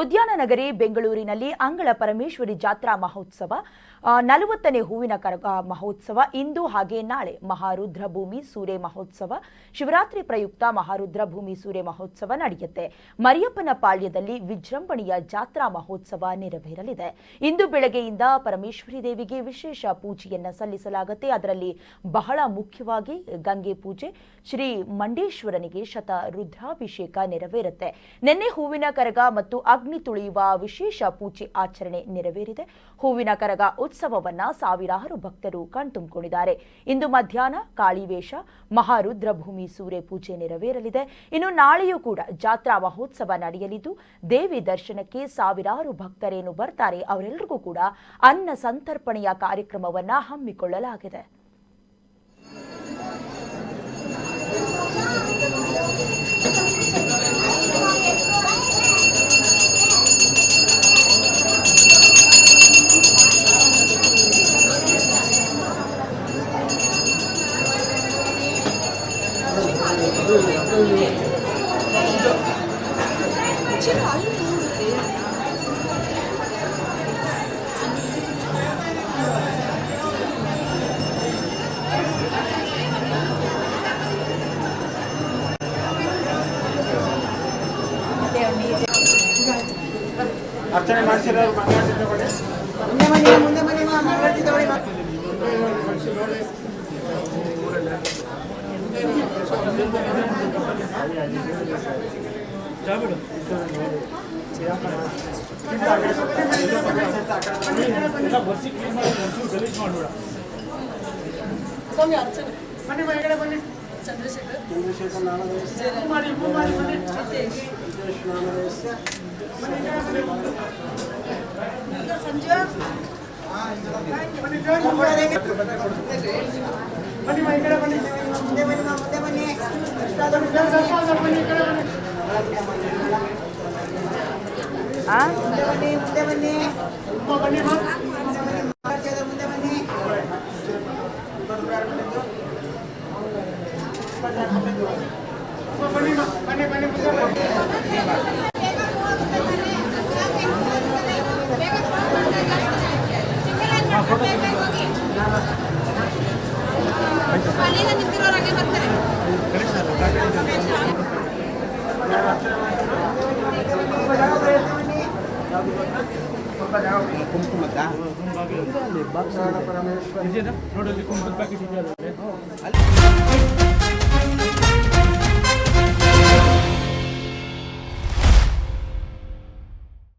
ಉದ್ಯಾನ ನಗರಿ ಬೆಂಗಳೂರಿನಲ್ಲಿ ಅಂಗಳ ಪರಮೇಶ್ವರಿ ಜಾತ್ರಾ ಮಹೋತ್ಸವ 40ನೇ ಹೂವಿನ ಕರಗ ಮಹೋತ್ಸವ ಇಂದು ಹಾಗೆ ನಾಳೆ ಮಹಾರುದ್ರ ಭೂಮಿ ಸೂರೆ ಮಹೋತ್ಸವ ಶಿವರಾತ್ರಿ ಪ್ರಯುಕ್ತ ಮಹಾರುದ್ರ ಭೂಮಿ ಸೂರೆ ಮಹೋತ್ಸವ ನಡೆಯುತ್ತೆ. ಮರಿಯಪ್ಪನ ಪಾಳ್ಯದಲ್ಲಿ ವಿಜೃಂಭಣೆಯ ಜಾತ್ರಾ ಮಹೋತ್ಸವ ನೆರವೇರಲಿದೆ. ಇಂದು ಬೆಳಗ್ಗೆಯಿಂದ ಪರಮೇಶ್ವರಿ ದೇವಿಗೆ ವಿಶೇಷ ಪೂಜೆಯನ್ನು ಸಲ್ಲಿಸಲಾಗುತ್ತೆ. ಅದರಲ್ಲಿ ಬಹಳ ಮುಖ್ಯವಾಗಿ ಗಂಗೆ ಪೂಜೆ, ಶ್ರೀ ಮಂಡೇಶ್ವರನಿಗೆ ಶತ ರುದ್ರಾಭಿಷೇಕ ನೆರವೇರುತ್ತೆ. ನಿನ್ನೆ ಹೂವಿನ ಕರಗ ಮತ್ತು ಅಗ್ನಿ ತುಳಿಯುವ ವಿಶೇಷ ಪೂಜೆ ಆಚರಣೆ ನೆರವೇರಿದೆ. ಹೂವಿನ ಕರಗ ಉತ್ಸವವನ್ನ ಸಾವಿರಾರು ಭಕ್ತರು ಕಣ್ತುಂಬಿಕೊಂಡಿದ್ದಾರೆ. ಇಂದು ಮಧ್ಯಾಹ್ನ ಕಾಳಿವೇಷ, ಮಹಾರುದ್ರ ಭೂಮಿ ಸೂರೆ ಪೂಜೆ ನೆರವೇರಲಿದೆ. ಇನ್ನು ನಾಳೆಯೂ ಕೂಡ ಜಾತ್ರಾ ಮಹೋತ್ಸವ ನಡೆಯಲಿದ್ದು ದೇವಿ ದರ್ಶನಕ್ಕೆ ಸಾವಿರಾರು ಭಕ್ತರೇನು ಬರ್ತಾರೆ ಅವರೆಲ್ಲರಿಗೂ ಕೂಡ ಅನ್ನ ಸಂತರ್ಪಣೆಯ ಕಾರ್ಯಕ್ರಮವನ್ನ ಹಮ್ಮಿಕೊಳ್ಳಲಾಗಿದೆ. ಅರ್ಚನೆ ಮಾಡಿಸಿರೋರು ಮುಂದೆ ಬನ್ನಿ ಮಂಗಳಾರತಿ ತಗೊಳ್ಳಿ. ಸ್ವಾಮಿ ಅರ್ಚನೆ ಬನ್ನಿ ಮನೆಗಡೆ ಬನ್ನಿ. ಚಂದ್ರಶೇಖರ್ ಕುಂಕುಮದ